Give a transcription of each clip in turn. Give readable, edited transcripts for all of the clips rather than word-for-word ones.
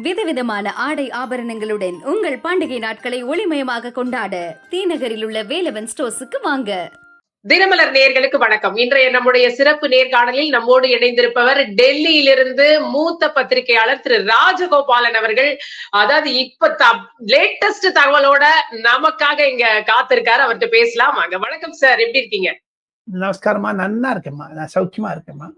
விதவிதமான ஆடை ஆபரணங்களுடன் உங்கள் பண்டிகை நாட்களை ஒளிமயமாக கொண்டாட தீநகரில் உள்ள வேலவன் ஸ்டோர்ஸுக்கு வாங்க. தினமலர் நேயர்களுக்கு வணக்கம். இன்றைய நம்முடைய சிறப்பு நேர்காணலில் நம்மோடு இணைந்திருப்பவர் டெல்லியிலிருந்து மூத்த பத்திரிகையாளர் திரு ராஜகோபாலன் அவர்கள். அதாவது இப்ப லேட்டஸ்ட் தகவலோட நமக்காக இங்க காத்திருக்காரு. அவர்கிட்ட பேசலாம். வாங்க. வணக்கம் சார், எப்படி இருக்கீங்க? நமஸ்காரமா, நன்னா இருக்கேம்மா, நான் சௌக்கியமா இருக்கேம்மா.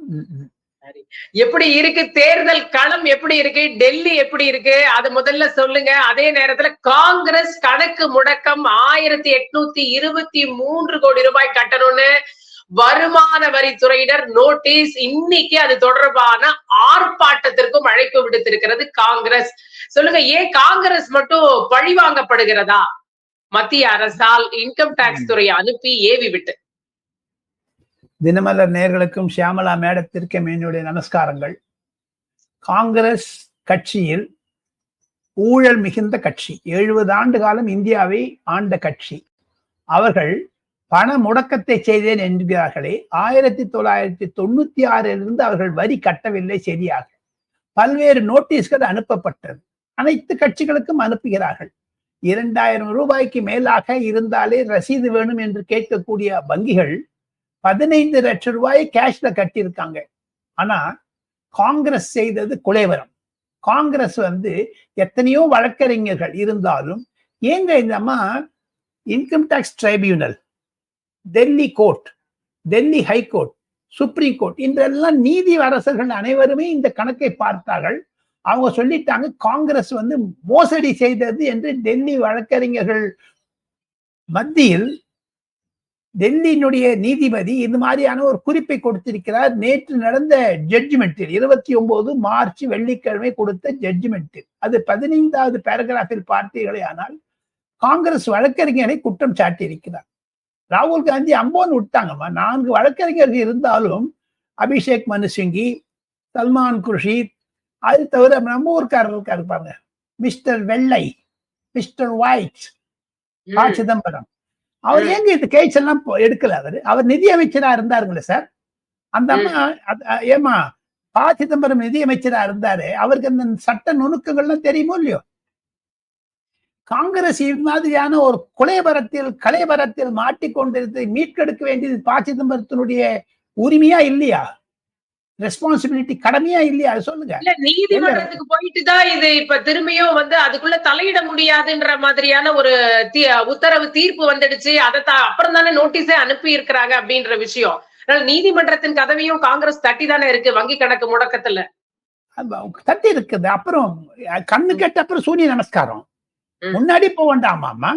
எப்படி இருக்கு தேர்தல் களம்? எப்படி இருக்கு டெல்லி? எப்படி இருக்கு அது முதல்ல சொல்லுங்க. அதே நேரத்துல காங்கிரஸ் கணக்கு முடக்கம் 1823 கோடி ரூபாய் கட்டணும்னு வருமான வரித்துறையினர் நோட்டீஸ். இன்னைக்கு அது தொடர்பான ஆர்ப்பாட்டத்திற்கும் அழைப்பு விடுத்திருக்கிறது காங்கிரஸ். சொல்லுங்க, ஏன் காங்கிரஸ் மட்டும் பழிவாங்கப்படுகிறதா மத்திய அரசால் இன்கம் டாக்ஸ் துறையை அனுப்பி ஏவி விட்டு? தினமலர் நேயர்களுக்கும் ஷியாமலா மேடத்திற்கும் என்னுடைய நமஸ்காரங்கள். காங்கிரஸ் கட்சியில் ஊழல் மிகுந்த கட்சி, 70 ஆண்டு காலம் இந்தியாவை ஆண்ட கட்சி. அவர்கள் பண முடக்கத்தை செய்தேன் என்கிறார்களே. 1996 அவர்கள் வரி கட்டவில்லை சரியாக. பல்வேறு நோட்டீஸ்கள் அனுப்பப்பட்டது. அனைத்து கட்சிகளுக்கும் அனுப்புகிறார்கள். 2000 ரூபாய்க்கு மேலாக இருந்தாலே ரசீது வேணும் என்று கேட்கக்கூடிய வங்கிகள் 15 லட்சம் ரூபாயை கேஷ்ல கட்டியிருக்காங்க. ஆனா காங்கிரஸ் செய்தது குலைவரம். காங்கிரஸ் எத்தனையோ வழக்கறிஞர்கள் இருந்தாலும் ஏங்க இந்த அம்மா income tax tribunal, Delhi court, Delhi high court, supreme court இன்றெல்லாம் நீதி அரசர்கள் அனைவருமே இந்த கணக்கை பார்த்தார்கள். அவங்க சொல்லிட்டாங்க காங்கிரஸ் மோசடி செய்தது என்று. டெல்லி வழக்கறிஞர்கள் மத்தியில் டெல்லியினுடைய நீதிபதி இந்த மாதிரியான ஒரு குறிப்பை கொடுத்திருக்கிறார். நேற்று நடந்த ஜட்ஜ்மெண்டில் 29 மார்ச் வெள்ளிக்கிழமை கொடுத்த ஜட்ஜ்மெண்டில் அது 15வது பேராகிராஃபில் பார்த்தீர்களே ஆனால் காங்கிரஸ் வழக்கறிஞரை குற்றம் சாட்டி இருக்கிறார். ராகுல் காந்தி அம்போன்னு விட்டாங்கம்மா. 4 வழக்கறிஞர்கள் இருந்தாலும் அபிஷேக் மனு சிங்கி, சல்மான் குர்ஷித், அது தவிர நம்ம ஊர்க்காரர் இருக்காரு பாருங்க, மிஸ்டர் வெள்ளை, மிஸ்டர் ஒயிட், ப. சிதம்பரம். அவர் ஏங்க இந்த கேஸ் எல்லாம் எடுக்கல? அவர் நிதி அமைச்சரா இருந்தாருங்களே சார். அந்த அம்மா ஏமா ப. சிதம்பரம் நிதி அமைச்சரா இருந்தாரு, அவருக்கு அந்த சட்ட நுணுக்கங்கள்லாம் தெரியுமோ இல்லையோ? காங்கிரஸ் இது மாதிரியான ஒரு கலைபரத்தில் மாட்டிக்கொண்டிருந்த மீட்கெடுக்க வேண்டியது ப. சிதம்பரத்தினுடைய உரிமையா இல்லையா? ரெஸ்பான்சிபிலிட்டி, கடமையா இல்லையா? அது சொல்லுங்க. இல்ல, நீதிமன்றத்துக்கு போயிட்டுதான் இது இப்ப திரும்பியும் அதுக்குள்ள தலையிட முடியாதுன்ற மாதிரியான ஒரு உத்தரவு தீர்ப்பு வந்துடுச்சு. அதை அப்புறம் தானே நோட்டீஸே அனுப்பி இருக்கிறாங்க அப்படின்ற விஷயம். அதனால நீதிமன்றத்தின் கதவையும் காங்கிரஸ் தட்டி தானே இருக்கு வங்கி கணக்கு முடக்கத்துல. தட்டி இருக்குது. அப்புறம் கண்ணு கேட்ட அப்புறம் சூரிய நமஸ்காரம். முன்னாடி போக வேண்டாமா?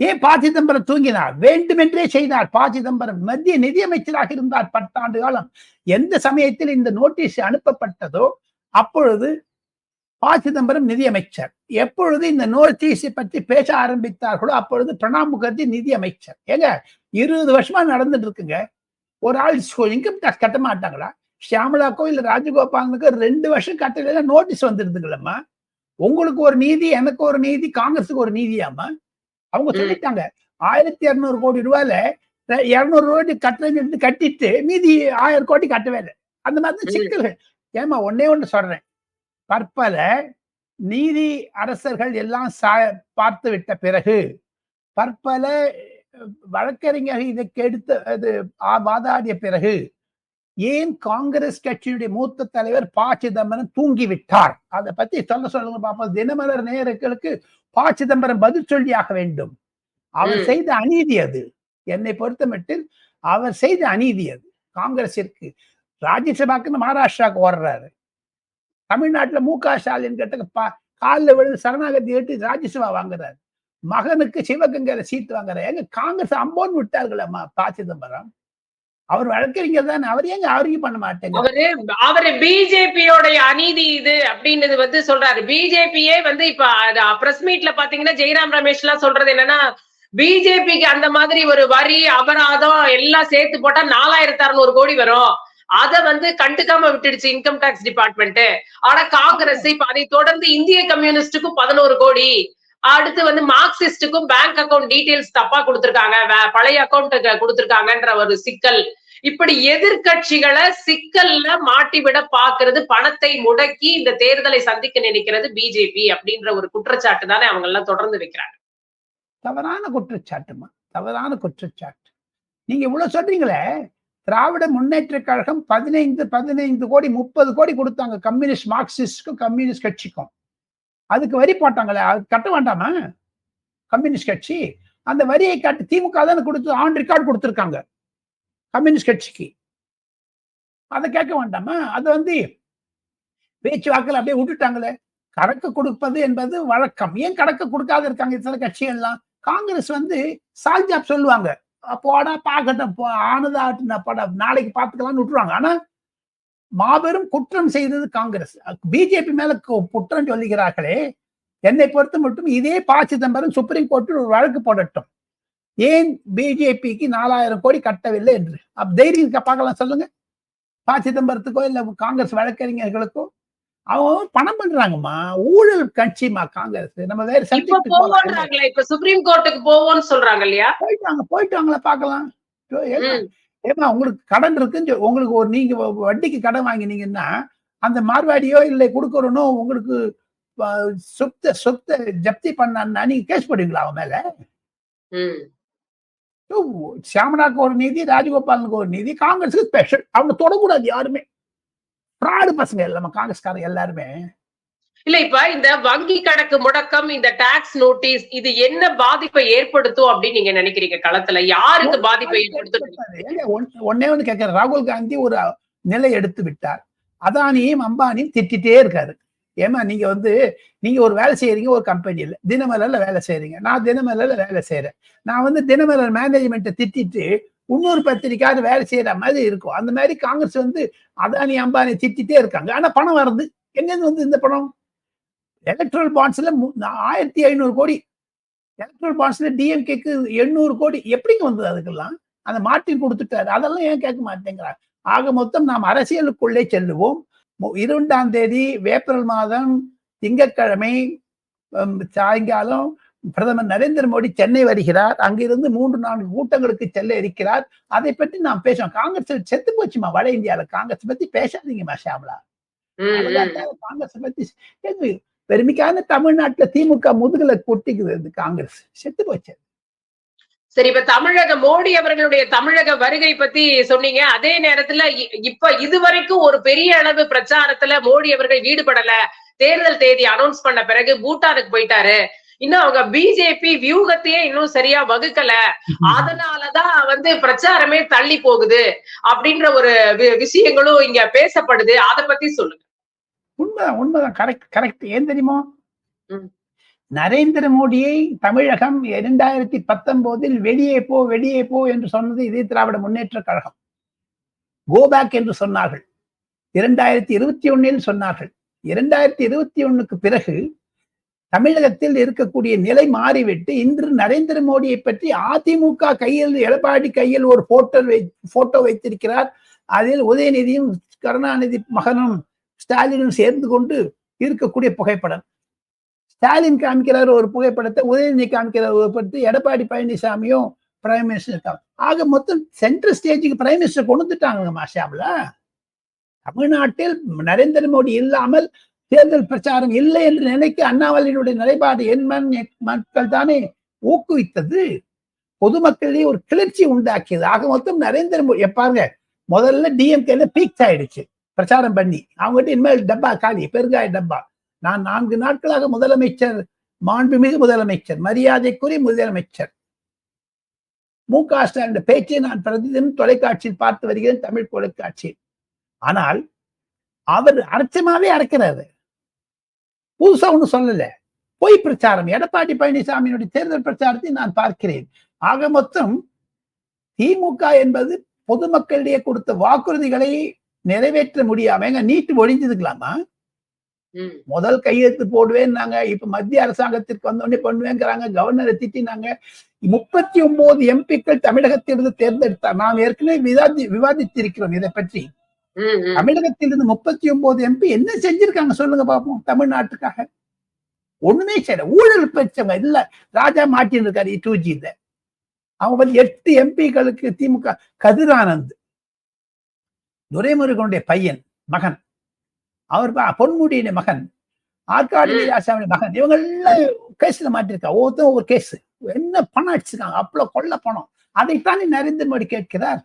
ஏன் ப. சிதம்பரம் தூங்கினார்? வேண்டுமென்றே செய்தார். ப. சிதம்பரம் மத்திய நிதியமைச்சராக இருந்தார் 10 ஆண்டு காலம். எந்த சமயத்தில் இந்த நோட்டீஸ் அனுப்பப்பட்டதோ அப்பொழுது ப. சிதம்பரம் நிதியமைச்சர். எப்பொழுது இந்த நோட்டீஸை பற்றி பேச ஆரம்பித்தார்களோ அப்பொழுது பிரணாப் முகர்ஜி நிதியமைச்சர். ஏங்க 20 வருஷமா நடந்துட்டு இருக்குங்க. ஒரு ஆள் இன்கம் டாக்ஸ் கட்ட மாட்டாங்களா? ஷியாமலாக்கோ இல்ல ராஜகோபாலனுக்கோ 2 வருஷம் கட்டல நோட்டீஸ் வந்துருதுங்களம்மா. உங்களுக்கு ஒரு நீதி, எனக்கு ஒரு நீதி, காங்கிரஸுக்கு ஒரு நீதியாமா? அவங்க சொல்லிட்டாங்க 1200 கோடி ரூபாயில 200 கோடி கட்டுறது கட்டிட்டு மீதி 1000 கோடி கட்டவே இல்லை. அந்த மாதிரி சிக்கல்கள். ஏமா ஒன்னே ஒண்ணு சொல்றேன், பற்பல நீதி அரசர்கள் எல்லாம் பார்த்து விட்ட பிறகு, பற்பல வழக்கறிஞர் இதற்கு எடுத்து வாதாடிய பிறகு ஏன் காங்கிரஸ் கட்சியுடைய மூத்த தலைவர் ப. சிதம்பரம் தூங்கிவிட்டார்? அதை பத்தி சொல்லுங்க பாப்போம். தினமலர் நேயர்களுக்கு ப. சிதம்பரம் பதில் சொல்லியாக வேண்டும். அவர் செய்த அநீதி அது. என்னை பொறுத்தமட்டில் அவர் செய்த அநீதி அது காங்கிரசிற்கு. ராஜ்யசபாக்கு மகாராஷ்டிராவுக்கு ஓடுறாரு. தமிழ்நாட்டுல மு. க. ஸ்டாலின் கிட்ட காலில் விழுந்து சரணாகதி கேட்டு ராஜ்யசபா வாங்குறாரு. மகனுக்கு சிவகங்கையில சீட்டு வாங்குறாரு. எங்க காங்கிரஸ் அம்போன்னு விட்டார்கள் அம்மா ப. சிதம்பரம். அவர் வழக்கறிஞர் தானே, அவர் ஏங்க ஆர்கியூ பண்ண மாட்டேங்க? அவரு பிஜேபியோட அநீதி இது அப்படின்னு சொல்றாரு. பிஜேபியே இப்ப பிரஸ் மீட்ல பாத்தீங்கன்னா ஜெயராம் ரமேஷ் எல்லாம் சொல்றது என்னன்னா, பிஜேபிக்கு அந்த மாதிரி ஒரு வரி அபராதம் எல்லாம் சேர்த்து போட்டா 4600 கோடி வரும். அத கண்டுக்காம விட்டுடுச்சு இன்கம் டாக்ஸ் டிபார்ட்மெண்ட். ஆனா காங்கிரஸ் இப்ப அதை தொடர்ந்து இந்திய கம்யூனிஸ்டுக்கும் 11 கோடி, அடுத்து மார்க்சிஸ்டுக்கும் பேங்க் அக்கௌண்ட் டீடைல்ஸ் தப்பா கொடுத்திருக்காங்க, பழைய அக்கௌண்ட் கொடுத்திருக்காங்கன்ற ஒரு சிக்கல். இப்படி எதிர்க்கட்சிகளை சிக்கல்ல மாட்டிவிட பாக்குறது, பணத்தை முடக்கி இந்த தேர்தலை சந்திக்க நினைக்கிறது பிஜேபி அப்படின்ற ஒரு குற்றச்சாட்டு தானே அவங்க எல்லாம் தொடர்ந்து வைக்கிறாங்க. தவறான குற்றச்சாட்டுமா, தவறான குற்றச்சாட்டு. நீங்க இவ்வளவு சொல்றீங்களே, திராவிட முன்னேற்ற கழகம் 15 கோடி 30 கோடி கொடுத்தாங்க கம்யூனிஸ்ட் மார்க்சிஸ்டுக்கும் கம்யூனிஸ்ட் கட்சிக்கும். அதுக்கு வரி போட்டாங்களே, அது கட்ட வேண்டாமா கம்யூனிஸ்ட் கட்சி? அந்த வரியை கட்டு திமுக தானே கொடுத்து ஆன் ரெக்கார்ட் கொடுத்திருக்காங்க கம்யூனிஸ்ட் கட்சிக்கு. அதை கேட்க வேண்டாமா? அது பேச்சுவாக்கில் அப்படியே விட்டுட்டாங்களே. கணக்கு கொடுப்பது என்பது வழக்கம். ஏன் கணக்கு கொடுக்காத இருக்காங்க சில கட்சிகள்லாம்? காங்கிரஸ் சால்ஜாப் சொல்லுவாங்க, போடா பாக்கட்டும், ஆனதாட்டு படம் நாளைக்கு பார்த்துக்கலாம்னு விட்டுருவாங்க. ஆனா மாபெரும் குற்றம் செய்தது காங்கிரஸ். பிஜேபி மேல குற்றம் சொல்லுகிறார்களே, என்னை பொறுத்த மட்டும் இதே ப. சிதம்பரம் சுப்ரீம் கோர்ட்டில் ஒரு வழக்கு போடட்டும், ஏன் பிஜேபிக்கு 4000 கோடி கட்டவில்லை என்று. தைரியம் பார்க்கலாம் சொல்லுங்க, ப. சிதம்பரத்துக்கோ இல்ல காங்கிரஸ் வழக்கறிஞர்களுக்கோ. அவங்க பணம் பண்றாங்கம்மா, ஊழல் கட்சிமா காங்கிரஸ். நம்ம வேற இப்ப சுப்ரீம் கோர்ட்டுக்கு போவோம்னு சொல்றாங்க இல்லையா? போயிட்டாங்களா பாக்கலாம். ஏமா உங்களுக்கு கடன் இருக்குன்னு உங்களுக்கு நீங்க வட்டிக்கு கடன் வாங்கினீங்கன்னா அந்த மார்வாடியோ இல்லை கொடுக்கறனோ உங்களுக்கு சொத்தை ஜப்தி பண்ணா நீங்க கேஸ் போடுவீங்களா அவன் மேல? சியாமனாக்கு ஒரு நீதி, ராஜகோபாலனுக்கு ஒரு நீதி, காங்கிரஸுக்கு ஸ்பெஷல். அவங்க தொடக்கூடாது யாருமே. பிராடு பசங்க எல்லாமே காங்கிரஸ்காரங்க எல்லாருமே. இல்ல இப்ப இந்த வங்கி கணக்கு முடக்கம், இந்த டாக்ஸ் நோட்டீஸ், இது என்ன பாதிப்பை ஏற்படுத்தும் அப்படின்னு நீங்க நினைக்கிறீங்க? களத்துல யாருக்கு பாதிப்பை ஏற்படுத்தும்? ஒன்னே கேட்கிறேன், ராகுல் காந்தி ஒரு நிலை எடுத்து விட்டார். அதானியும் அம்பானியும் திட்டிட்டே இருக்காரு. ஏமா நீங்க ஒரு வேலை செய்யறீங்க ஒரு கம்பெனியில, தினமலர்ல வேலை செய்யறீங்க, நான் தினமலர்ல வேலை செய்யறேன். நான் தினமலர் மேனேஜ்மெண்ட்டை திட்டிட்டு இன்னொரு பத்திரிக்காவது வேலை செய்யற மாதிரி இருக்கும். அந்த மாதிரி காங்கிரஸ் அதானி அம்பானி திட்டிட்டே இருக்காங்க. ஆனா பணம் வருது. எங்க இந்த பணம்? எலக்ட்ரல் பாண்ட்ஸ்ல 1500 கோடி, எலக்ட்ரல் பாண்ட்ஸ்ல டிஎம்கேக்கு 800 கோடி. எப்படிங்க வந்தது? அதுக்கெல்லாம் அந்த மார்ட்டின் கொடுத்துட்டாரு. அதெல்லாம் ஏன் கேட்க மாட்டேங்கிறார்? ஆக மொத்தம் நாம் அரசியலுக்குள்ளே செல்லுவோம். 2ஆம் தேதி ஏப்ரல் மாதம் திங்கட்கிழமை சாயங்காலம் பிரதமர் நரேந்திர மோடி சென்னை வருகிறார். அங்கிருந்து 3-4 கூட்டங்களுக்கு செல்ல இருக்கிறார். அதை பற்றி நாம் பேசுவோம். காங்கிரஸ் செத்து போச்சுமா வட இந்தியாவில. காங்கிரஸ் பத்தி பேசாதீங்கம்மா ஷாம்லா. காங்கிரஸ் பத்தி பெருமைக்கான தமிழ்நாட்டுல திமுக முதுகுல கொட்டிக்குது. காங்கிரஸ் செத்து போச்சு. சரி, இப்ப மோடி அவர்களுடைய தமிழக வருகை பத்தி சொன்னீங்க. அதே நேரத்துல இப்ப இதுவரைக்கும் ஒரு பெரிய அளவு பிரச்சாரத்துல மோடி அவர்கள் ஈடுபடல. தேர்தல் தேதி அனௌன்ஸ் பண்ண பிறகு பூட்டானுக்கு போயிட்டாரு. இன்னும் அவங்க பிஜேபி வியூகத்தையே இன்னும் சரியா வகுக்கல. அதனாலதான் பிரச்சாரமே தள்ளி போகுது அப்படின்ற ஒரு விஷயங்களும் இங்க பேசப்படுது. அதை பத்தி சொல்லுங்க. உண்மைதான். கரெக்ட். ஏன் தெரியுமோ, நரேந்திர மோடியை தமிழகம் 2019 வெளியே போ என்று சொன்னது இதே திராவிட முன்னேற்ற கழகம். கோபேக் என்று சொன்னார்கள். 2021 சொன்னார்கள். 2021க்கு பிறகு தமிழகத்தில் இருக்கக்கூடிய நிலை மாறிவிட்டு இன்று நரேந்திர மோடியை பற்றி அதிமுக கையில், எடப்பாடி கையில் ஒரு போட்டோ வைத்திருக்கிறார். அதில் உதயநிதியும் கருணாநிதி மகனும் ஸ்டாலினும் சேர்ந்து கொண்டு இருக்கக்கூடிய புகைப்படம். ஸ்டாலின் காமிக்கிறார் ஒரு புகைப்படத்தை, உதயநிதி காமிக்கிறார் ஒரு படத்தை, எடப்பாடி பழனிசாமியும் பிரைம் மினிஸ்டர் இருக்காங்க. ஆக மொத்தம் சென்ட்ரல் ஸ்டேஜுக்கு பிரைம் மினிஸ்டர் கொண்டு வந்துட்டாங்க மாஷாப்ல. தமிழ்நாட்டில் நரேந்திர மோடி இல்லாமல் தேர்தல் பிரச்சாரம் இல்லை என்று நினைக்க அண்ணாமலையினுடைய நிலைப்பாடு மக்கள் தானே ஊக்குவித்தது. பொதுமக்களிடையே ஒரு கிளர்ச்சி உண்டாக்கியது. ஆக மொத்தம் நரேந்திர மோடி பாருங்க, முதல்ல டிஎம்கேல பீக்ஸ் ஆயிடுச்சு பிரச்சாரம் பண்ணி. அவங்ககிட்ட இனிமேல் டப்பா காலி, பெருங்காய டப்பா. நான் 4 நாட்களாக முதலமைச்சர், மாண்புமிகு முதலமைச்சர், மரியாதைக்குரிய முதலமைச்சர் மு.க. ஸ்டாலின் பேச்சை நான் பிரதிதினம் தொலைக்காட்சியில் பார்த்து வருகிறேன், தமிழ் தொலைக்காட்சியில். ஆனால் அவர் அரைச்சமாவே அரைக்கிறாரு. புதுசா ஒண்ணு சொல்லல. பொய் பிரச்சாரம். எடப்பாடி பழனிசாமியினுடைய தேர்தல் பிரச்சாரத்தை நான் பார்க்கிறேன். ஆக மொத்தம் திமுக என்பது பொதுமக்களிடையே கொடுத்த வாக்குறுதிகளை நிறைவேற்ற முடியாம நீட்டு ஒழிஞ்சதுக்கலாமா? முதல் கையெழுத்து போடுவேன் நாங்க, இப்ப மத்திய அரசாங்கத்திற்கு வந்தோடனே பண்ணுவேங்கிறாங்க. கவர்னரை திட்டினாங்க. 39 எம்பிக்கள் தமிழகத்திலிருந்து தேர்ந்தெடுத்தார். நாம் ஏற்கனவே விவாதித்திருக்கிறோம் இதை பற்றி. தமிழகத்திலிருந்து 39 எம்பி என்ன செஞ்சிருக்காங்க சொல்லுங்க பாப்போம் தமிழ்நாட்டுக்காக? ஒண்ணுமே செய்யல. ஊழல் பிரச்சனை இல்ல. ராஜா மாட்டின் இருக்காரு 2G. அவங்க 8 எம்பிக்களுக்கு திமுக. கதிரானந்த் துரைமுருகனுடைய பையன் மகன், அவர் பொன்முடியின் மகன், ஆற்காடு வீராசாமி மகன், இவங்க எல்லாம் கேஸ்ல மாட்டிருக்கா. ஒவ்வொருத்தரும் ஒவ்வொரு கேஸ். என்ன பணம் அடிச்சிருக்காங்க, அவ்வளவு கொள்ள பணம். அதைத்தானே நரேந்திர மோடி கேட்கிறார்.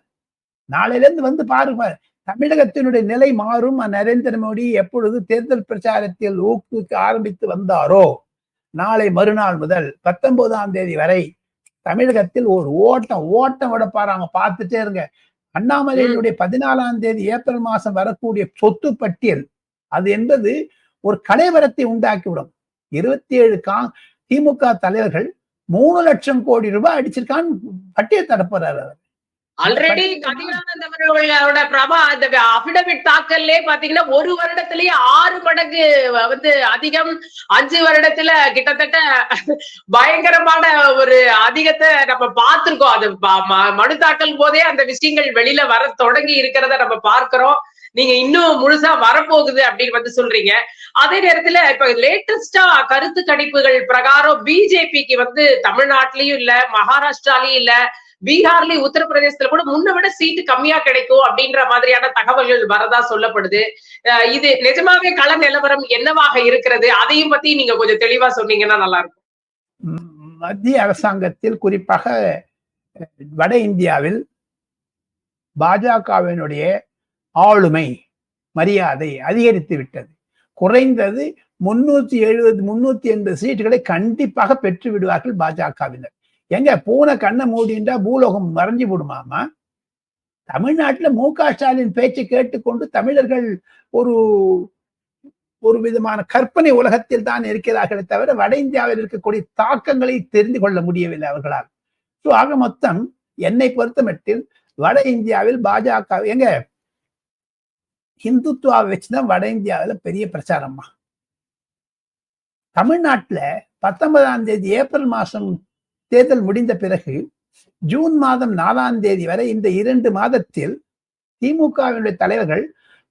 நாளையில இருந்து வந்து பாருங்க, தமிழகத்தினுடைய நிலை மாறும். நரேந்திர மோடி எப்பொழுது தேர்தல் பிரச்சாரத்தில் ஊக்குவிக்க ஆரம்பித்து வந்தாரோ, நாளை மறுநாள் முதல் 19ஆம் தேதி வரை தமிழகத்தில் ஒரு ஓட்டம் விட பாருங்க. பார்த்துட்டே இருங்க. அண்ணாமலையினுடைய 14ஆம் தேதி ஏப்ரல் மாசம் வரக்கூடிய சொத்து பட்டியல், அது என்பது ஒரு கலைவரத்தை உண்டாக்கிவிடும். 27 திமுக தலைவர்கள் 3 லட்சம் கோடி ரூபாய் அடிச்சிருக்கான்னு பட்டியல் தரப்போறாரு. ஆல்ரெடி கதிரானந்த் அவர்களோட அபிடவிட் தாக்கல்லே பாத்தீங்கன்னா 1 வருடத்திலேயே 6 மடங்கு வந்து அதிகம், 5 வருடத்துல கிட்டத்தட்ட பயங்கரமான ஒரு அதிகத்தை நம்ம பார்த்திருக்கோம். அது மனு தாக்கல் போதே அந்த விஷயங்கள் வெளியில வர தொடங்கி இருக்கிறத நம்ம பார்க்கிறோம். நீங்க இன்னும் முழுசா வரப்போகுது அப்படின்னு வந்து சொல்றீங்க. அதே நேரத்துல இப்ப லேட்டஸ்டா கருத்து கணிப்புகள் பிரகாரம் பிஜேபிக்கு வந்து தமிழ்நாட்டிலயும் இல்ல, மகாராஷ்டிராலயும் இல்ல, பீகார்லயும் உத்தரப்பிரதேசத்துல கூட முன்ன விட சீட்டு கம்மியா கிடைக்கும் அப்படின்ற மாதிரியான தகவல்கள் வரதா சொல்லப்படுது. இது நிஜமாவே கள நிலவரம் என்னவாக இருக்கிறது, அதையும் பத்தி நீங்க கொஞ்சம் தெளிவா சொன்னீங்கன்னா நல்லா இருக்கும். மத்திய அரசாங்கத்தில் குறிப்பாக வட இந்தியாவில் பாஜகவினுடைய ஆளுமை மரியாதை அதிகரித்து விட்டது. குறைந்தது 370-380 சீட்டுகளை கண்டிப்பாக பெற்று விடுவார்கள் பாஜகவினர். எங்க பூனை கண்ணை மூடின்றா பூலோகம் மறைஞ்சு விடுமாமா? தமிழ்நாட்டுல மு.க. ஸ்டாலின் பேச்சை கேட்டுக்கொண்டு தமிழர்கள் ஒரு விதமான கற்பனை உலகத்தில் தான் இருக்கிறார்களே தவிர வட இந்தியாவில் இருக்கக்கூடிய தாக்கங்களை தெரிந்து கொள்ள முடியவில்லை அவர்களால். ஆக மொத்தம் என்னை பொறுத்தமட்டில் வட இந்தியாவில் பாஜக எங்க இந்துத்துவாவை வச்சுதான் வட இந்தியாவில் பெரிய பிரச்சாரமா. தமிழ்நாட்டுல 19ஆம் தேதி ஏப்ரல் மாசம் தேர்தல் முடிந்த பிறகு ஜூன் மாதம் 4ஆம் தேதி வரை இந்த 2 மாதத்தில் திமுகவினுடைய தலைவர்கள்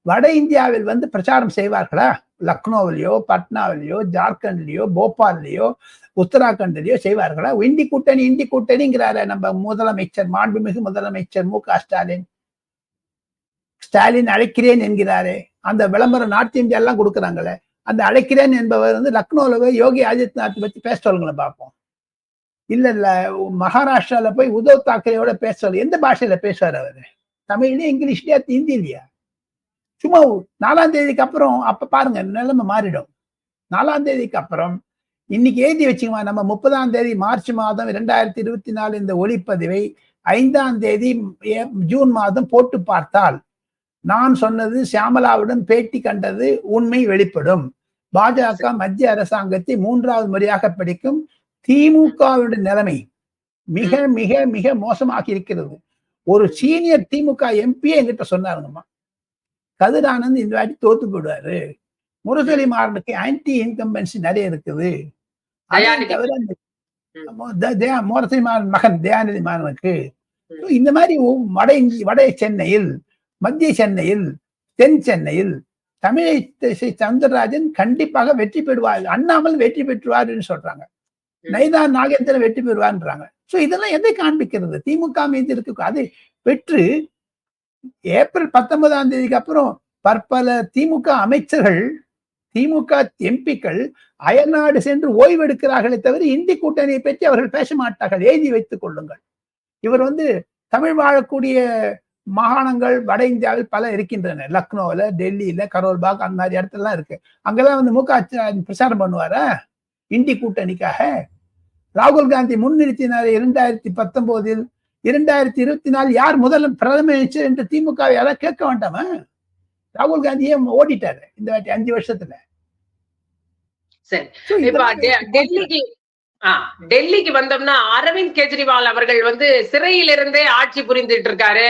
வட இந்தியாவில் வந்து பிரச்சாரம் செய்வார்களா? லக்னோவிலையோ, பட்னாவிலையோ, ஜார்க்கண்ட்லயோ, போபால்லையோ, உத்தராகண்ட்லயோ செய்வார்களா? இந்தி கூட்டணிங்கிறார நம்ம முதலமைச்சர், மாண்புமிகு முதலமைச்சர் மு.க. ஸ்டாலின் அழைக்கிறேன் என்கிறாரே. அந்த விளம்பரம் நார்த் இந்தியா எல்லாம் கொடுக்குறாங்களே, அந்த அழைக்கிறேன் என்பவர் வந்து லக்னோல போய் யோகி ஆதித்யநாத் பத்தி பேச சொல்லுங்களேன் பார்ப்போம். இல்ல மகாராஷ்டிரால போய் உத்தவ் தாக்கரேயோட பேச சொல்ல, எந்த பாஷையில பேசுவார் அவரு? தமிழ்லயா, இங்கிலீஷ்லயா, ஹிந்திலயா? சும்மா 4ஆம் தேதிக்கு அப்புறம் அப்ப பாருங்க நிலைமை மாறிடும். 4ஆம் தேதிக்கு அப்புறம் இன்னைக்கு எழுதி வச்சுக்கமா, நம்ம 30ஆம் தேதி மார்ச் மாதம் 2024 இந்த ஒளிப்பதிவை 5ஆம் தேதி ஜூன் மாதம் போட்டு பார்த்தால் நான் சொன்னது, சியாமலாவுடன் பேட்டி கண்டது உண்மை வெளிப்படும். பாஜக மத்திய அரசாங்கத்தை 3வது முறையாக பிடிக்கும். திமுகவுடைய நிலைமை மிக மிக மிக மோசமாக இருக்கிறது. ஒரு சீனியர் திமுக எம்பியே என்கிட்ட சொன்னாருங்கம்மா, கதிரானந்த் இந்த வாட்டி தோத்து போயிடுவாரு, முரசொலி மாறனுக்கு ஆன்டி இன்கம்பன்சி நிறைய இருக்குது, முரசொலி மாறன் மகன் தயாநிதி மாறனுக்கு. இந்த மாதிரி வட சென்னையில், மத்திய சென்னையில், தென் சென்னையில் தமிழிசை சவுந்தரராஜன் கண்டிப்பாக வெற்றி பெறுவார், அண்ணாமல் வெற்றி பெற்றுவார் என்று சொல்றாங்க, நைதான் நாகேந்திரன் வெற்றி பெறுவார்ன்றாங்க. சோ இதெல்லாம் எதை காண்பிக்கிறது? திமுக மீது இருக்கு. அதை பெற்று ஏப்ரல் 19ஆம் தேதிக்கு அப்புறம் பற்பல திமுக அமைச்சர்கள், திமுக எம்பிக்கள் அயல்நாடு சென்று ஓய்வெடுக்கிறார்களே தவிர இந்தி கூட்டணியை பற்றி அவர்கள் பேச மாட்டார்கள். எழுதி வைத்துக் கொள்ளுங்கள். இவர் வந்து தமிழ் வாழக்கூடிய மாகாணங்கள் வட இந்தியாவில் பல இருக்கின்றன. லக்னோவில், டெல்லியில, கரோல்பாக் அந்த மாதிரி இடத்துலலாம் இருக்கு. அங்கெல்லாம் வந்து மு.க. பிரச்சாரம் பண்ணுவாரா இந்தி கூட்டணிக்காக? ராகுல் காந்தி முன்னிறுத்தினார் 2019. 2024 யார் முதல் பிரதம அமைச்சர் என்று திமுக யாராவது கேட்க வேண்டாமா? ராகுல் காந்தியே ஓடிட்டாரு இந்த வாட்டி 5 வருஷத்துல. சரி, டெல்லிக்கு வந்தோம்னா அரவிந்த் கெஜ்ரிவால் அவர்கள் வந்து சிறையிலிருந்தே ஆட்சி புரிந்துட்டு இருக்காரு.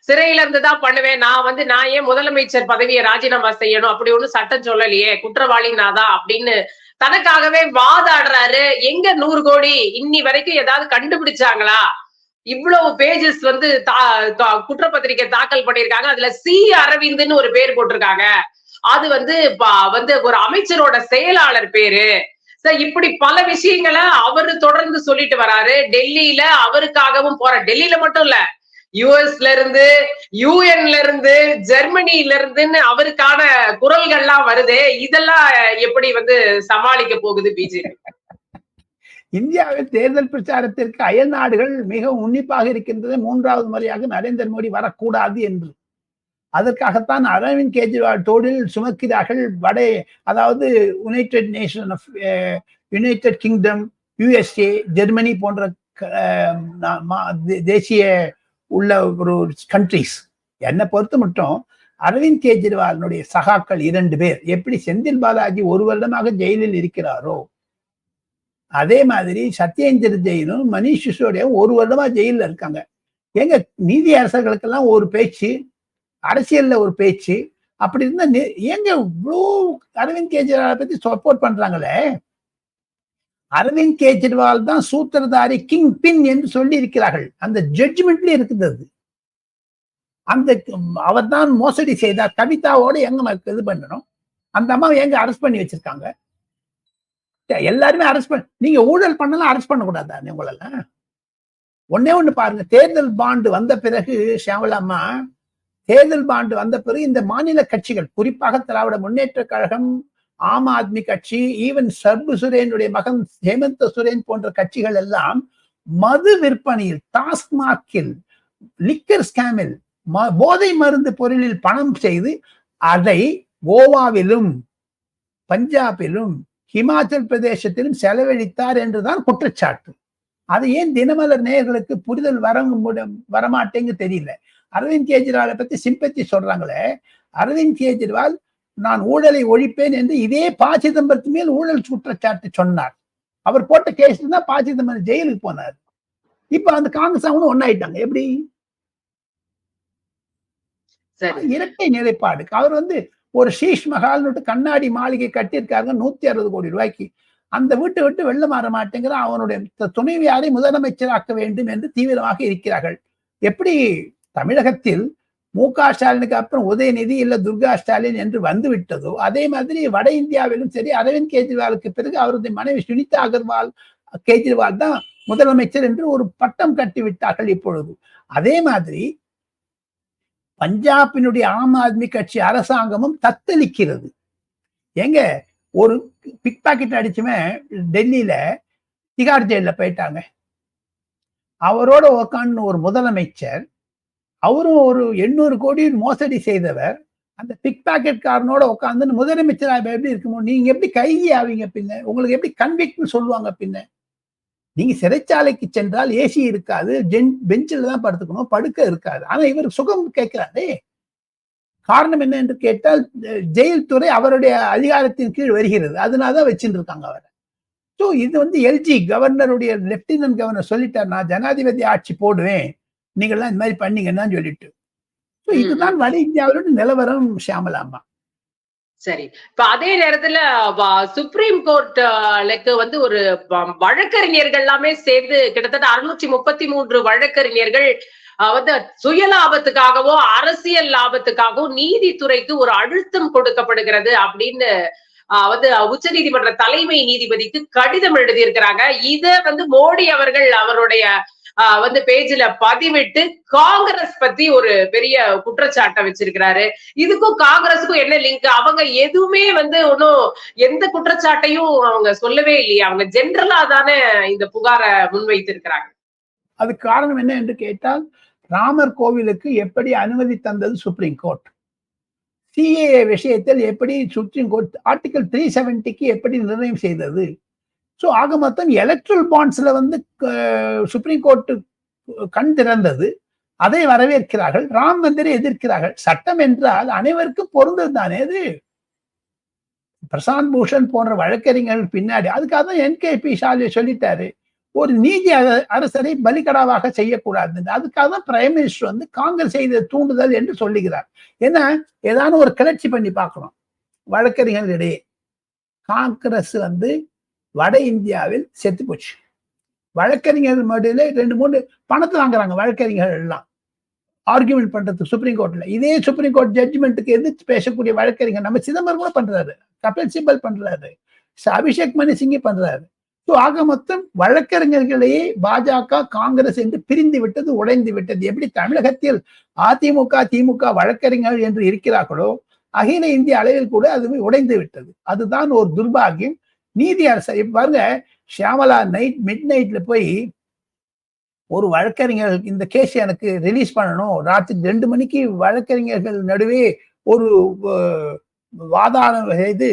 சிறையில இருந்துதான் பண்ணுவேன், நான் ஏன் முதலமைச்சர் பதவியை ராஜினாமா செய்யணும், அப்படி ஒண்ணு சட்டம் சொல்லலையே, குற்றவாளி நாதான் அப்படின்னு தனக்காகவே வாதாடுறாரு. எங்க 100 கோடி இன்னி வரைக்கும் ஏதாவது கண்டுபிடிச்சாங்களா? இவ்வளவு பேஜஸ் வந்து குற்றப்பத்திரிகை தாக்கல் பண்ணிருக்காங்க. அதுல சி அரவிந்த்னு ஒரு பேர் போட்டிருக்காங்க. அது வந்து ஒரு அமைச்சரோட செயலாளர் பேரு. இப்படி பல விஷயங்களை அவரு தொடர்ந்து சொல்லிட்டு வராரு. டெல்லியில அவருக்காகவும் டெல்லியில மட்டும் இல்ல, யுஎஸ்ல இருந்து, யுஎன்ல இருந்து, ஜெர்மனில இருந்துன்னு அவருக்கான குரல்கள்லாம் வருதே, இதெல்லாம் எப்படி வந்து சமாளிக்க போகுது பிஜேபி? இந்தியாவில் தேர்தல் பிரச்சாரத்திற்கு அயல் நாடுகள் மிகவும் உன்னிப்பாக இருக்கின்றது. 3வது முறையாக நரேந்திர மோடி வரக்கூடாது என்று. அதற்காகத்தான் அரவிந்த் கெஜ்ரிவால் தோளில் சுமக்கிறார்கள். அதாவது யுனைடெட் கிங்டம், யுஎஸ்ஏ, ஜெர்மனி போன்ற தேசிய உள்ள ஒரு கண்ட்ரிஸ். என்னை பொறுத்த மட்டும் அரவிந்த் கெஜ்ரிவாலினுடைய சகாக்கள் 2 பேர் எப்படி செந்தில் பாலாஜி 1 வருடமாக ஜெயிலில் இருக்கிறாரோ, அதே மாதிரி சத்யேந்திர ஜெயினும் மணிஷ் சிசோடியாவும் 1 வருடமா ஜெயில இருக்காங்க. எங்க நீதி அரசர்களுக்கெல்லாம் ஒரு பேச்சு, அரசியல்ல ஒரு பேச்சு, அப்படி இருந்தா ஏங்க இவ்வளோ அரவிந்த் கெஜ்ரிவாலை பத்தி சப்போர்ட் பண்றாங்களே? அரவிந்த் கெஜ்ரிவால் தான் சூத்திரதாரி, கிங் பின் என்று சொல்லி இருக்கிறார்கள். அந்த ஜட்ஜ்மெண்ட்ல இருக்குது அது. அவர் தான் மோசடி செய்தார். கவிதாவோட எங்க இது பண்ணணும்? அந்த அம்மாவை எங்க அரெஸ்ட் பண்ணி வச்சிருக்காங்க? எல்லாருமே அரெஸ்ட் நீங்க ஊழல் பண்ணலாம், அரெஸ்ட் பண்ணக்கூடாதா உங்களெல்லாம்? ஒன்னே ஒண்ணு பாருங்க, தேர்தல் பாண்டு வந்த பிறகு ஷியாமலாம்மா, தேர்தல் பாண்டு வந்த பிறகு இந்த மாநில கட்சிகள், குறிப்பாக திராவிட முன்னேற்ற கழகம், ஆம் ஆத்மி கட்சி, ஈவன் சர்பு சுரேனுடைய மகன் ஹேமந்த சுரேன் போன்ற கட்சிகள் எல்லாம் மது விற்பனையில், டாஸ்மார்க்கில், லிக்கர் ஸ்கேமில், போதை மருந்து பொருளில் பணம் செய்து அதை கோவாவிலும் பஞ்சாபிலும் ஹிமாச்சல் பிரதேசத்திலும் செலவழித்தார் என்றுதான் குற்றச்சாட்டு. அது ஏன் தினமலர் நேயர்களுக்கு புரிதல் வரமாட்டேங்க தெரியல. அரவிந்த் கெஜ்ரிவாலை பத்தி சிம்பத்தி சொல்றாங்களே, அரவிந்த் கெஜ்ரிவால் நான் ஊழலை ஒழிப்பேன் என்று இதே ப. சிதம்பரத்து மேல் ஊழல் குற்றச்சாட்டு சொன்னார். அவர் போட்ட கேஸ்ல தான் ப. சிதம்பரம் ஜெயிலுக்கு போனார். இப்ப அந்த காங்கிரஸ் அவனும் ஒன்னாயிட்டாங்க. எப்படி? இரட்டை நிலைப்பாடு. அவர் ஒரு ஷீஷ் மஹால்னு கண்ணாடி மாளிகை கட்டியிருக்காங்க 160 கோடி ரூபாய்க்கு. அந்த வீட்டை விட்டு வெள்ள மாற மாட்டேங்கிற அவனுடைய துணைவியாரை முதலமைச்சராக்க வேண்டும் என்று தீவிரமாக இருக்கிறார்கள். எப்படி தமிழகத்தில் மு.க. ஸ்டாலினுக்கு அப்புறம் உதயநிதி இல்ல துர்கா ஸ்டாலின் என்று வந்து விட்டதோ, அதே மாதிரி வட இந்தியாவிலும் சரி, அரவிந்த் கெஜ்ரிவாலுக்கு பிறகு அவருடைய மனைவி சுனிதா அகர்வால் கெஜ்ரிவால் தான் முதலமைச்சர் என்று ஒரு பட்டம் கட்டி விட்டார்கள் இப்பொழுது. அதே மாதிரி பஞ்சாபினுடைய ஆம் ஆத்மி கட்சி அரசாங்கமும் தத்தளிக்கிறது. எங்க ஒரு பிக் பாக்கெட் அடிச்சுமே டெல்லியில திகார் ஜெயில போயிட்டாங்க. அவரோட உக்காந்து ஒரு முதலமைச்சர், அவரும் ஒரு 800 கோடி மோசடி செய்தவர், அந்த பிக் பாக்கெட் காரனோட உட்காந்து முதலமைச்சர் எப்படி இருக்குமோ? நீங்க எப்படி கைதி ஆவீங்க? பின்ன உங்களுக்கு எப்படி கன்விக்ட்னு சொல்லுவாங்க? பின்ன நீங்க சிறைச்சாலைக்கு சென்றால் ஏசி இருக்காது, பெஞ்சில் தான் படுத்துக்கணும், படுக்க இருக்காது. ஆனா இவர் சுகம் கேட்கிறாரே. காரணம் என்ன என்று கேட்டால், ஜெயில் துறை அவருடைய அதிகாரத்தின் கீழ் வருகிறது, அதனாலதான் வச்சுட்டு இருக்காங்க அவரை. ஸோ இது எல்ஜி கவர்னருடைய லெப்டினன்ட் கவர்னர் சொல்லிட்டார், நான் ஜனாதிபதி ஆட்சி போடுவேன், நீங்கள்லாம் இந்த மாதிரி பண்ணீங்கன்னா சொல்லிட்டு. ஸோ இதுதான் வட இந்தியாவிலோட நிலவரம் ஷியாமலாம்மா. சரி, இப்ப அதே நேரத்துல சுப்ரீம் கோர்ட்லுக்கு ஒரு வழக்கறிஞர்கள் எல்லாமே சேர்ந்து கிட்டத்தட்ட 633 வழக்கறிஞர்கள் சுய லாபத்துக்காகவோ அரசியல் லாபத்துக்காகவோ நீதித்துறைக்கு ஒரு அழுத்தம் கொடுக்கப்படுகிறது அப்படின்னு உச்ச நீதிமன்ற தலைமை நீதிபதிக்கு கடிதம் எழுதியிருக்கிறாங்க. இத மோடி அவர்கள் அவருடைய பேஜ்ல பதிவிட்டு காங்கிரஸ் பத்தி ஒரு பெரிய குற்றச்சாட்டை வச்சிருக்கிறாரு. இதுக்கும் காங்கிரஸுக்கும் என்ன லிங்க்? அவங்க எதுவுமே ஒன்னும் எந்த குற்றச்சாட்டையும் அவங்க சொல்லவே இல்லையா? அவங்க ஜெனரலா தானே இந்த புகாரை முன்வைத்திருக்கிறாங்க. அதுக்கு காரணம் என்ன என்று கேட்டால், ராமர் கோவிலுக்கு எப்படி அனுமதி தந்தது சுப்ரீம் கோர்ட், சிஏஏ விஷயத்தில் எப்படி சுப்ரீம் கோர்ட் ஆர்டிகல் 370க்கு எப்படி நிர்ணயம் செய்தது. ஸோ ஆக மொத்தம் எலக்ட்ரல் பாண்ட்ஸ்ல சுப்ரீம் கோர்ட் கண் திறந்தது, அதை வரவேற்கிறார்கள். ராம் மந்திரை எதிர்க்கிறார்கள். சட்டம் என்றால் அனைவருக்கும் பொருந்தது தானே. அது பிரசாந்த் பூஷன் போன்ற வழக்கறிஞர்கள் பின்னாடி அதுக்காக தான் NKP ஷாலே சொல்லிட்டாரு, ஒரு நீதி அரசரை பலிகடாவாக செய்யக்கூடாது. அதுக்காக தான் பிரைம் மினிஸ்டர் காங்கிரஸ் செய்த தூண்டுதல் என்று சொல்லுகிறார். ஏன்னா ஏதாவது ஒரு கிளர்ச்சி பண்ணி பார்க்கணும் வழக்கறிஞர்களிடையே. காங்கிரஸ் வட இந்தியாவில் செத்து போச்சு. வழக்கறிஞர்கள் மடியில 2-3 பணத்தை வாங்குறாங்க வழக்கறிஞர்கள் எல்லாம் ஆர்குமெண்ட் பண்றதுக்கு சுப்ரீம் கோர்ட்ல. இதே சுப்ரீம் கோர்ட் ஜட்ஜ்மெண்ட்டுக்கு எதிர்த்து பேசக்கூடிய வழக்கறிஞர் நம்ம சிதம்பரம் கூட பண்றாரு, கபில் சிபல் பண்றாரு, அபிஷேக் மணி சிங்கி பண்றாரு. ஆக மொத்தம் வழக்கறிஞர்களையே பாஜக காங்கிரஸ் என்று பிரிந்து விட்டது, உடைந்து விட்டது. எப்படி தமிழகத்தில் அதிமுக திமுக வழக்கறிஞர்கள் என்று இருக்கிறார்களோ அகில இந்திய அளவில் கூட அது உடைந்து விட்டது. அதுதான் ஒரு துர்பாகியம். நீதி அரசு பாருங்க, ஷியாமலா மிட் நைட்ல போய் ஒரு வழக்கறிஞர் இந்த கேஸ் எனக்கு ரிலீஸ் பண்ணணும், ராத்திரி 2 மணிக்கு வழக்கறிஞர்கள் நடுவே ஒரு வாதாடம் செய்து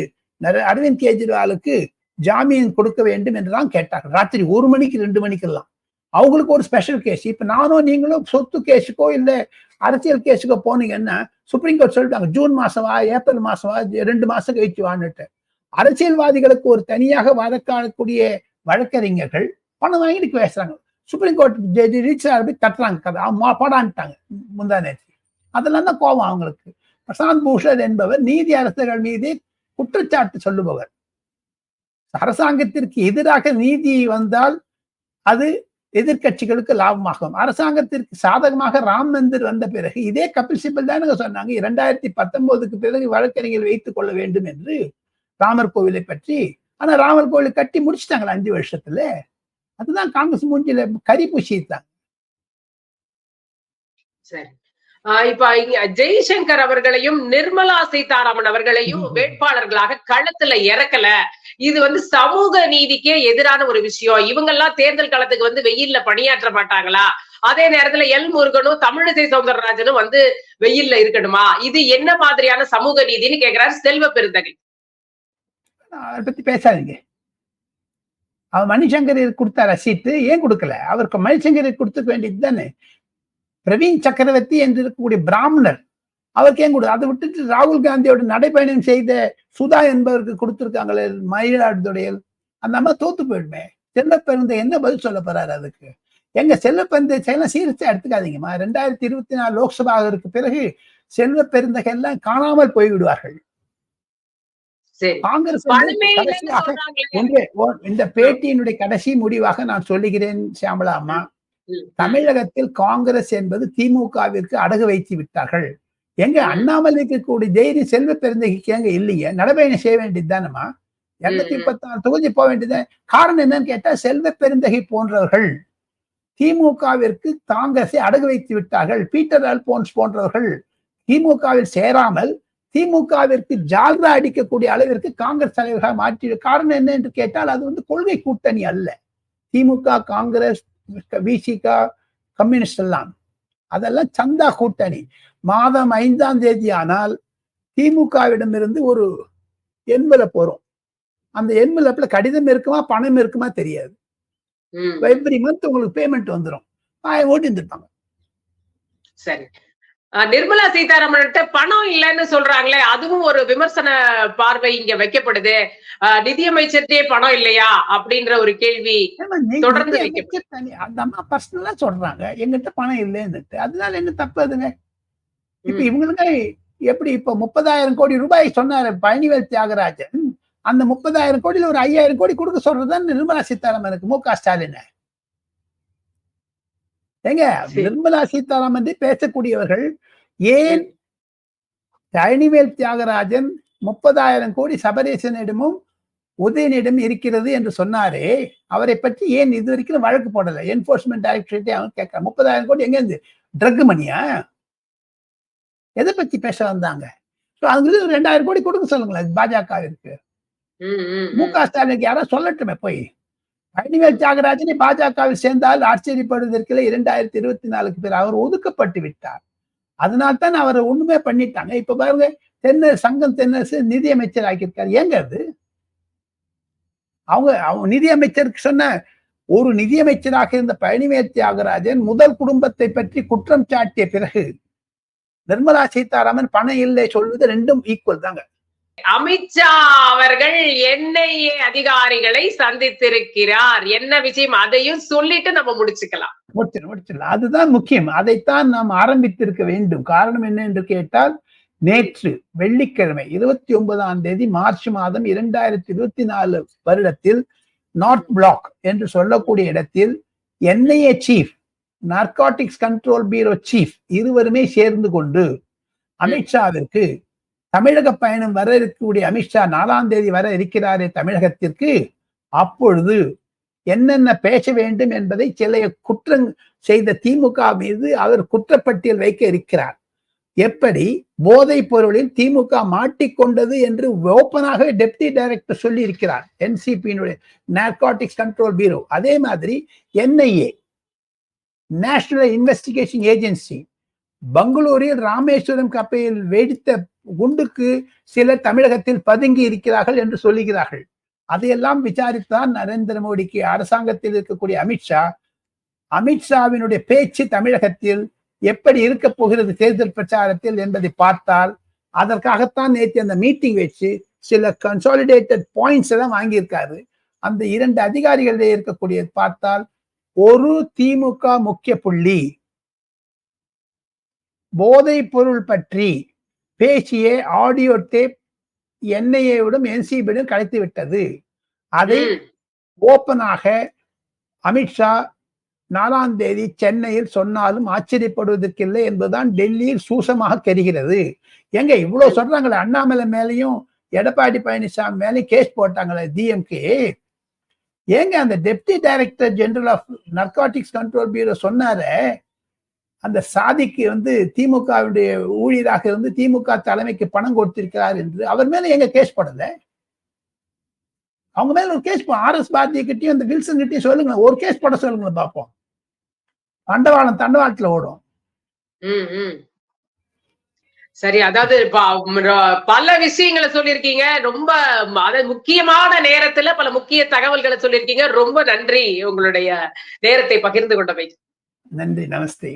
அரவிந்த் கெஜ்ரிவாலுக்கு ஜாமீன் கொடுக்க வேண்டும் என்றுதான் கேட்டார்கள். ராத்திரி 1 மணிக்கு 2 மணிக்கெல்லாம். அவங்களுக்கு ஒரு ஸ்பெஷல் கேஸ். இப்ப நானும் நீங்களும் சொத்து கேஸுக்கோ இல்ல அரசியல் கேஸுக்கோ போனீங்கன்னா சுப்ரீம் கோர்ட் சொல்லிட்டாங்க ஜூன் மாசமா ஏப்ரல் மாசமா 2 மாசம் கழிச்சு வான்னுட்டு. அரசியல்வாதிகளுக்கு ஒரு தனியாக வழக்காடக்கூடிய வழக்கறிஞர்கள் பணம் வாங்கிட்டு பேசுறாங்க. சுப்ரீம் கோர்ட் ஜட்ஜி ரீச் தட்டுறாங்க கதை, பாடான்ட்டாங்க முந்தா நேற்று. அதெல்லாம் தான் கோபம் அவங்களுக்கு. பிரசாந்த் பூஷன் என்பவர் நீதி அரசர்கள் மீது குற்றச்சாட்டு சொல்லுபவர். அரசாங்கத்திற்கு எதிராக நீதி வந்தால் அது எதிர்கட்சிகளுக்கு லாபமாகும். அரசாங்கத்திற்கு சாதகமாக ராம் மந்திர் வந்த பிறகு இதே கபில் சிபல் தானே சொன்னாங்க 2019க்கு பிறகு வழக்கறிஞர்கள் வைத்துக் கொள்ள வேண்டும் என்று ராமர் கோவிலை பற்றி. ஆனா ராமர் கோவிலை கட்டி முடிச்சுட்டாங்களா 5 வருஷத்துல? அதுதான் காங்கிரஸ் மூஞ்சில கரி பூசிட்டாங்க. சரி, இப்ப இங்க ஜெய்சங்கர் அவர்களையும் நிர்மலா சீதாராமன் அவர்களையும் வேட்பாளர்களாக களத்துல இறக்கல. இது சமூக நீதிக்கே எதிரான ஒரு விஷயம். இவங்க எல்லாம் தேர்தல் களத்துக்கு வெயில்ல பணியாற்ற மாட்டாங்களா? அதே நேரத்துல எல் முருகனும் தமிழிசை சவுந்தரராஜனும் வெயில்ல இருக்கணுமா? இது என்ன மாதிரியான சமூக நீதினு கேக்குறாரு செல்வ பெருந்தகை. அதை பத்தி பேசாதீங்க. அவர் மணிசங்கர் கொடுத்தார சீட்டு ஏன் கொடுக்கல? அவருக்கு மணிசங்கர் கொடுத்துக்க வேண்டியது தானே. பிரவீன் சக்கரவர்த்தி என்று இருக்கக்கூடிய பிராமணர், அவருக்கு ஏன் கொடு? அதை விட்டுட்டு ராகுல் காந்தியோட நடைபயணம் செய்த சுதா என்பவருக்கு கொடுத்திருக்காங்களே மயிலாடுதுறையில், அந்த அம்மா தோத்து போயிடுமே. செல்வப்பெருந்த என்ன பதில் சொல்ல போறாரு அதுக்கு? எங்க செல்வப்பெருந்த செயலாம் சீரிச்சா எடுத்துக்காதீங்கம்மா. 2024 லோக்சபாவிற்கு பிறகு செல்வ பெருந்தகை எல்லாம் காணாமல் போய்விடுவார்கள். காங்கிரஸ் இந்த பேட்டியினுடைய கடைசி முடிவாக நான் சொல்லுகிறேன் சியாமலா அம்மா, தமிழகத்தில் காங்கிரஸ் என்பது திமுகவிற்கு அடகு வைத்து விட்டார்கள். எங்க அண்ணாமலைக்கு கூடிய தைரியம் செல்வ பெருந்தகைக்கு எங்க இல்லையே? நடைபயணம் செய்ய வேண்டியது தானம்மா. 236 தொகுதி போக வேண்டியது. காரணம் என்னன்னு கேட்டா செல்வ பெருந்தகை போன்றவர்கள் திமுகவிற்கு காங்கிரஸை அடகு வைத்து விட்டார்கள். பீட்டர் அல்போன்ஸ் போன்றவர்கள் திமுகவில் சேராமல் திமுகவிற்கு ஜால்ரா அடிக்கக்கூடிய அளவிற்கு காங்கிரஸ் தலைவர்களாக மாற்றி. காரணம் என்ன என்று கேட்டால் அது கொள்கை கூட்டணி அல்ல. திமுக, காங்கிரஸ், விசிக, கம்யூனிஸ்ட் எல்லாம் அதெல்லாம் சந்தா கூட்டணி. மாதம் 5ஆம் தேதி ஆனால் திமுகவிடமிருந்து ஒரு என்வலப் வரும். அந்த என்வலப்ல கடிதம் இருக்குமா பணம் இருக்குமா தெரியாது. எவ்ரி மந்த் உங்களுக்கு பேமெண்ட் வந்துடும். ஓட்டி இருந்திருப்பாங்க. சரி, நிர்மலா சீதாராமன் பணம் இல்லைன்னு சொல்றாங்களே, அதுவும் ஒரு விமர்சன பார்வை இங்க வைக்கப்படுது. நிதியமைச்சர்கிட்டே பணம் இல்லையா அப்படின்ற ஒரு கேள்வி தொடர்ந்து அந்த அம்மா பர்சனலா சொல்றாங்க எங்கிட்ட பணம் இல்லைன்னு. அதனால என்ன தப்பு அதுங்க? இப்ப இவங்களுக்கு எப்படி இப்ப 30,000 கோடி ரூபாய் சொன்னாரு பழனிவேல் தியாகராஜன். அந்த 30,000 கோடியில ஒரு 5,000 கோடி கொடுக்க சொல்றதுதான் நிர்மலா சீதாராமனுக்கு மு க ஸ்டாலின். ஏங்க நிர்மலா சீதாராமன் பேசக்கூடியவர்கள் ஏன் பழனிவேல் தியாகராஜன் 30,000 கோடி சபரீசனிடமும் உதயனிடம் இருக்கிறது என்று சொன்னாரே, அவரை பற்றி ஏன் இது வரைக்கும் வழக்கு போடல? என்போர்ஸ்மெண்ட் டைரக்டரேட்டே அவன் கேட்க 30,000 கோடி எங்க இருந்து? ட்ரக் மணியா? எதை பத்தி பேச வந்தாங்க? அதுக்கு 2,000 கோடி கொடுக்க சொல்லுங்களேன் பாஜகவிற்கு. மு க ஸ்டாலினுக்கு யாராவது சொல்லட்டுமே போய். பழனிவேல் தியாகராஜனை பாஜகவில் சேர்ந்தால் ஆச்சரியப்படுவதற்கில்லை. 2024க்கு பிறகு அவர் ஒதுக்கப்பட்டு விட்டார். அதனால்தான் அவர் ஒண்ணுமே பண்ணிட்டாங்க. இப்ப பாருங்க, தென்னரசு நிதியமைச்சர் ஆக்கியிருக்காரு. ஏங்க அது அவங்க நிதியமைச்சருக்கு சொன்ன ஒரு நிதியமைச்சராக இருந்த பழனிவேல் தியாகராஜன் முதல் குடும்பத்தை பற்றி குற்றம் சாட்டிய பிறகு நிர்மலா சீதாராமன் பணம் இல்லை சொல்வது ரெண்டும் ஈக்குவல் தாங்க. அமித்ஷா அவர்கள் என்ஐஏ அதிகாரிகளை சந்தித்திருக்கிறார். என்ன விஷயம் அதையும் சொல்லிட்டு நம்ம முடிச்சுக்கலாம். அதுதான் முக்கியம். அதைத்தான் நாம் ஆரம்பித்திருக்க வேண்டும். காரணம் என்ன என்று கேட்டால், நேற்று வெள்ளிக்கிழமை 29ஆம் தேதி மார்ச் மாதம் 2024 வருடத்தில் நார்த் பிளாக் என்று சொல்லக்கூடிய இடத்தில் NIA chief, narcotics control bureau chief இருவருமே சேர்ந்து கொண்டு அமித்ஷாவிற்கு தமிழக பயணம் வர இருக்கக்கூடிய அமித்ஷா 4ஆம் தேதி வர இருக்கிறாரே தமிழகத்திற்கு, அப்பொழுது என்னென்ன பேச வேண்டும் என்பதை சில குற்றம் செய்த திமுக மீது அவர் குற்றப்பட்டியல் வைக்க இருக்கிறார். எப்படி போதைப் பொருளில் திமுக மாட்டிக்கொண்டது என்று ஓப்பனாக டெப்டி டைரக்டர் சொல்லி இருக்கிறார், என்சிபியினுடைய நார்காட்டிக்ஸ் கண்ட்ரோல் பியூரோ. அதே மாதிரி என்ஐஏ, நேஷனல் இன்வெஸ்டிகேஷன் ஏஜென்சி, பெங்களூரில் ராமேஸ்வரம் கப்பலில் வெடித்த குண்டுக்கு சிலர் தமிழகத்தில் பதுங்கி இருக்கிறார்கள் என்று சொல்லுகிறார்கள். அதையெல்லாம் விசாரித்தான் நரேந்திர மோடிக்கு அரசாங்கத்தில் இருக்கக்கூடிய அமித்ஷாவினுடைய பேச்சு தமிழகத்தில் எப்படி இருக்க போகிறது தேர்தல் பிரச்சாரத்தில் என்பதை பார்த்தால், அதற்காகத்தான் நேற்று அந்த மீட்டிங் வச்சு சில கன்சாலிடேட்டட் பாயிண்ட்ஸ் எல்லாம் வாங்கியிருக்காரு. அந்த 2 அதிகாரிகளிடையே இருக்கக்கூடிய பார்த்தால் ஒரு திமுக முக்கிய புள்ளி போதைப் பொருள் பற்றி பேசிய ஆடியோ டேப் என்ஐஏவிடம் என்சிபியிடம் கிடைத்து விட்டது. அதை ஓப்பனாக அமித்ஷா 4ஆம் தேதி சென்னையில் சொன்னாலும் ஆச்சரியப்படுவதற்கில்லை என்பதுதான் டெல்லியில் சூசமாக தெரிகிறது. எங்க இவ்வளவு சொல்றாங்களே, அண்ணாமலை மேலையும் எடப்பாடி பழனிசாமி மேலையும் கேஸ் போட்டாங்களே டிஎம்கே. ஏங்க அந்த deputy director general of narcotics control bureau சொன்னாரே, அந்த சாதிக்கு திமுகவுடைய ஊழியராக இருந்து திமுக தலைமைக்கு பணம் கொடுத்திருக்கிறார் என்று, அவர் மேல எங்க கேஸ் போடல? அவங்க மேல ஒரு கேஸ் ஆர்எஸ் பாரதி கிட்டையும் அந்த வில்சன் கிட்டையும் சொல்லுங்க, ஒரு கேஸ் போட சொல்லுங்க பார்ப்போம். தண்டவாளத்துல ஓடும். சரி, அதாவது பல விஷயங்களை சொல்லியிருக்கீங்க. ரொம்ப முக்கியமான நேரத்துல பல முக்கிய தகவல்களை சொல்லியிருக்கீங்க. ரொம்ப நன்றி உங்களுடைய நேரத்தை பகிர்ந்து கொண்டவை. நன்றி, நமஸ்தே.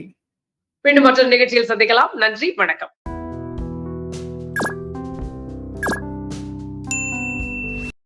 மீண்டும் மற்றொரு நிகழ்ச்சியில் சந்திக்கலாம். நன்றி, வணக்கம்.